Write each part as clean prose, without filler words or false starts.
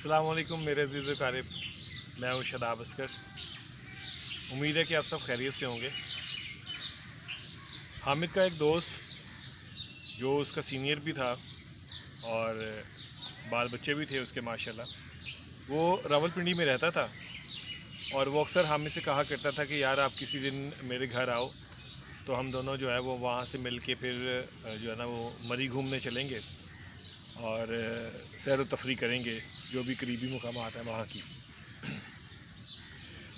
अस्सलाम वालेकुम मेरे अज़ीज़ क़ारिब, मैं हूँ शादाब अस्कर। उम्मीद है कि आप सब खैरियत से होंगे। हामिद का एक दोस्त जो उसका सीनियर भी था और बाल बच्चे भी थे उसके माशाल्लाह, वो रावलपिंडी में रहता था और वो अक्सर हामिद से कहा करता था कि यार आप किसी दिन मेरे घर आओ तो हम दोनों जो है वो वहाँ से मिल के फिर जो है ना वो मरी घूमने चलेंगे और सैर व तफरीह करेंगे, जो भी करीबी मुकामात हैं वहाँ की।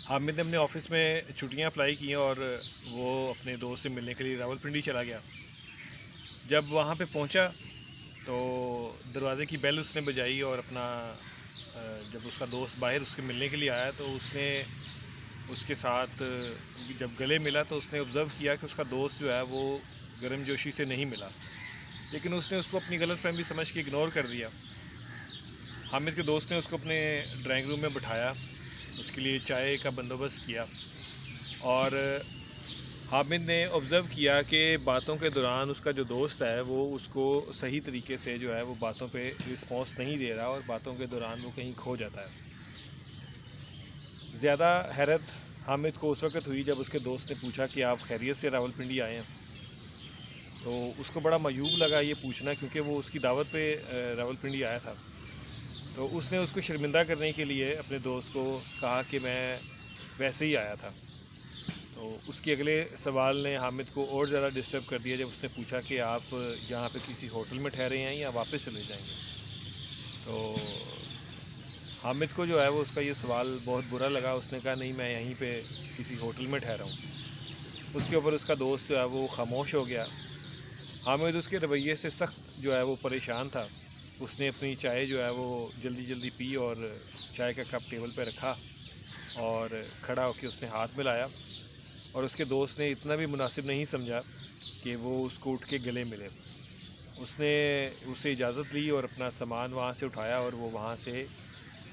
हामिद ने अपने ऑफ़िस में छुट्टियाँ अप्लाई की और वो अपने दोस्त से मिलने के लिए रावलपिंडी चला गया। जब वहाँ पे पहुँचा तो दरवाज़े की बेल उसने बजाई और अपना जब उसका दोस्त बाहर उसके मिलने के लिए आया तो उसने उसके साथ जब गले मिला तो उसने ऑब्ज़र्व किया कि उसका दोस्त जो है वो गर्मजोशी से नहीं मिला, लेकिन उसने उसको अपनी गलतफहमी समझ के इग्नोर कर दिया। हामिद के दोस्त ने उसको अपने ड्राइंग रूम में बिठाया, उसके लिए चाय का बंदोबस्त किया और हामिद ने ऑब्ज़र्व किया कि बातों के दौरान उसका जो दोस्त है वो उसको सही तरीके से जो है वो बातों पे रिस्पॉन्स नहीं दे रहा और बातों के दौरान वो कहीं खो जाता है। ज़्यादा हैरत हामिद को उस वक़्त हुई जब उसके दोस्त ने पूछा कि आप खैरियत से रावलपिंडी आए हैं। तो उसको बड़ा मायूब लगा ये पूछना, क्योंकि वो उसकी दावत पे रावलपिंडी आया था। तो उसने उसको शर्मिंदा करने के लिए अपने दोस्त को कहा कि मैं वैसे ही आया था। तो उसके अगले सवाल ने हामिद को और ज़्यादा डिस्टर्ब कर दिया जब उसने पूछा कि आप यहाँ पे किसी होटल में ठहरे हैं या वापस चले जाएंगे। तो हामिद को जो है वो उसका ये सवाल बहुत बुरा लगा। उसने कहा नहीं, मैं यहीं पे किसी होटल में ठहरा हूँ। उसके ऊपर उसका दोस्त जो है वो खामोश हो गया। हामिद उसके रवैये से सख्त जो है वो परेशान था। उसने अपनी चाय जो है वो जल्दी जल्दी पी और चाय का कप टेबल पे रखा और खड़ा होकर उसने हाथ मिलाया और उसके दोस्त ने इतना भी मुनासिब नहीं समझा कि वो उसको उठ के गले मिले। उसने उसे इजाज़त ली और अपना सामान वहाँ से उठाया और वो वहाँ से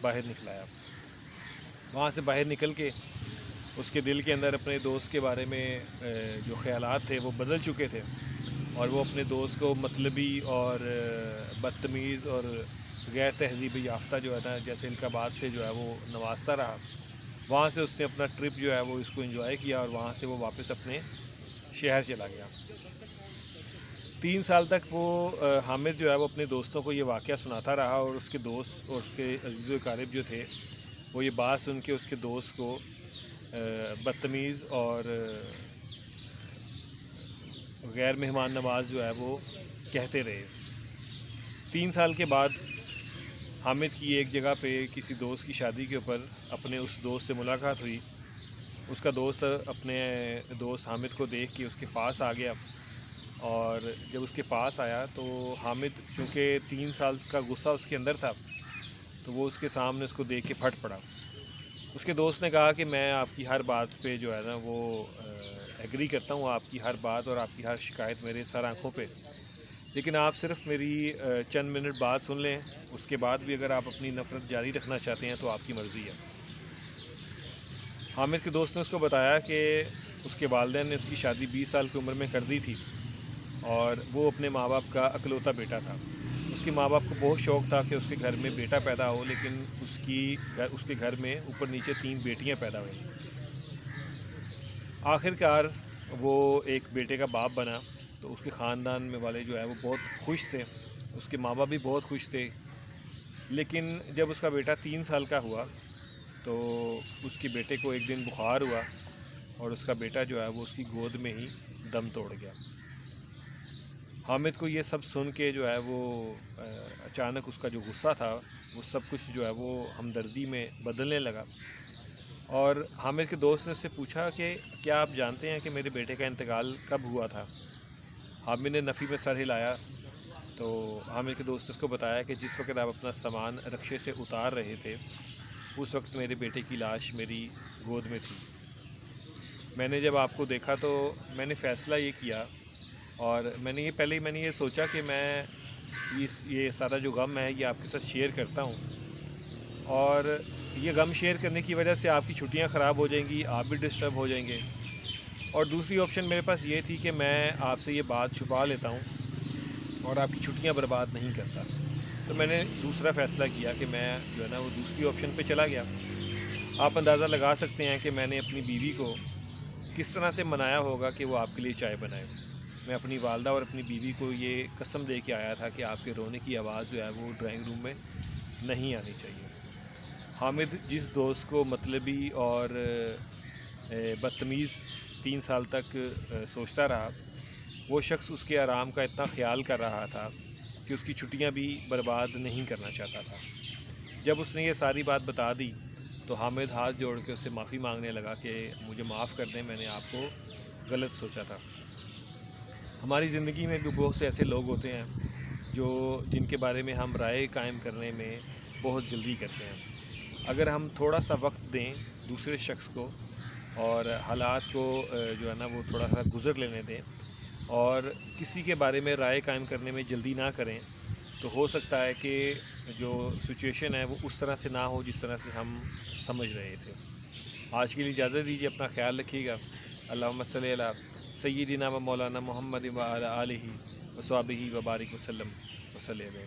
बाहर निकलाया। वहाँ से बाहर निकल के उसके दिल के अंदर अपने दोस्त के बारे में जो ख़यालात थे वो बदल चुके थे और वो अपने दोस्त को मतलबी और बदतमीज़ और गैर तहज़ीब याफ्ता जो है ना, जैसे इनकाबात से जो है वो नवाजता रहा। वहाँ से उसने अपना ट्रिप जो है वो इसको एंजॉय किया और वहाँ से वो वापस अपने शहर चला गया। 3 साल तक वो हामिद जो है वो अपने दोस्तों को ये वाक़या सुनाता रहा और उसके दोस्त और उसके अज़ीज़ व क़ारिब जो थे वो ये बात सुन के उसके दोस्त को बदतमीज़ और गैर मेहमान नवाज़ जो है वो कहते रहे। 3 साल के बाद हामिद की एक जगह पे किसी दोस्त की शादी के ऊपर अपने उस दोस्त से मुलाकात हुई। उसका दोस्त अपने दोस्त हामिद को देख के उसके पास आ गया और जब उसके पास आया तो हामिद, चूँकि 3 साल का गुस्सा उसके अंदर था, तो वो उसके सामने उसको देख के फट पड़ा। उसके दोस्त ने कहा कि मैं आपकी हर बात पे जो है ना वो एग्री करता हूँ, आपकी हर बात और आपकी हर शिकायत मेरे सर आँखों पे, लेकिन आप सिर्फ मेरी चंद मिनट बात सुन लें। उसके बाद भी अगर आप अपनी नफ़रत जारी रखना चाहते हैं तो आपकी मर्ज़ी है। हामिद के दोस्त ने उसको बताया कि उसके वालिदैन ने उसकी शादी 20 साल की उम्र में कर दी थी और वो अपने माँ बाप का अकलौता बेटा था। उसके माँ बाप को बहुत शौक़ था कि उसके घर में बेटा पैदा हो, लेकिन उसके घर में ऊपर नीचे 3 बेटियाँ पैदा हुई। आखिरकार वो एक बेटे का बाप बना तो उसके ख़ानदान में वाले जो है वो बहुत खुश थे, उसके माँ बाप भी बहुत खुश थे। लेकिन जब उसका बेटा 3 साल का हुआ तो उसके बेटे को एक दिन बुखार हुआ और उसका बेटा जो है वो उसकी गोद में ही दम तोड़ गया। हामिद को ये सब सुन के जो है वो अचानक उसका जो गुस्सा था वो सब कुछ जो है वो हमदर्दी में बदलने लगा और हामिद के दोस्त ने उससे पूछा कि क्या आप जानते हैं कि मेरे बेटे का इंतकाल कब हुआ था? हामिद ने नफ़ी में सर हिलाया। तो हामिद के दोस्त ने उसको बताया कि जिस वक्त आप अपना सामान रक्शे से उतार रहे थे उस वक्त मेरे बेटे की लाश मेरी गोद में थी। मैंने जब आपको देखा तो मैंने फ़ैसला ये किया और मैंने ये सोचा कि मैं ये सारा जो गम है ये आपके साथ शेयर करता हूँ और ये गम शेयर करने की वजह से आपकी छुट्टियाँ ख़राब हो जाएंगी, आप भी डिस्टर्ब हो जाएंगे। और दूसरी ऑप्शन मेरे पास ये थी कि मैं आपसे ये बात छुपा लेता हूँ और आपकी छुट्टियाँ बर्बाद नहीं करता। تو میں نے دوسرا فیصلہ کیا کہ میں جو ہے نا وہ دوسری آپشن پہ چلا گیا۔ آپ اندازہ لگا سکتے ہیں کہ میں نے اپنی بیوی کو کس طرح سے منایا ہوگا کہ وہ آپ کے لیے چائے بنائے۔ میں اپنی والدہ اور اپنی بیوی کو یہ قسم دے کے آیا تھا کہ آپ کے رونے کی آواز جو ہے وہ ڈرائنگ روم میں نہیں آنی چاہیے۔ حامد جس دوست کو مطلبی اور بدتمیز 3 سال تک سوچتا رہا، وہ شخص اس کے آرام کا اتنا خیال کر رہا تھا کہ اس کی چھٹیاں بھی برباد نہیں کرنا چاہتا تھا۔ جب اس نے یہ ساری بات بتا دی تو حامد ہاتھ جوڑ کے اس سے معافی مانگنے لگا کہ مجھے معاف کر دیں، میں نے آپ کو غلط سوچا تھا۔ ہماری زندگی میں بھی بہت سے ایسے لوگ ہوتے ہیں جن کے بارے میں ہم رائے قائم کرنے میں بہت جلدی کرتے ہیں۔ اگر ہم تھوڑا سا وقت دیں دوسرے شخص کو اور حالات کو جو ہے نا وہ تھوڑا سا گزر لینے دیں اور کسی کے بارے میں رائے قائم کرنے میں جلدی نہ کریں، تو ہو سکتا ہے کہ جو سچویشن ہے وہ اس طرح سے نہ ہو جس طرح سے ہم سمجھ رہے تھے۔ آج کے لیے اجازت دیجیے، اپنا خیال رکھیے گا۔ اللہم صلی علی سیدنا و مولانا محمد و علی آلہ و صحبہ و بارک وسلم وسلم۔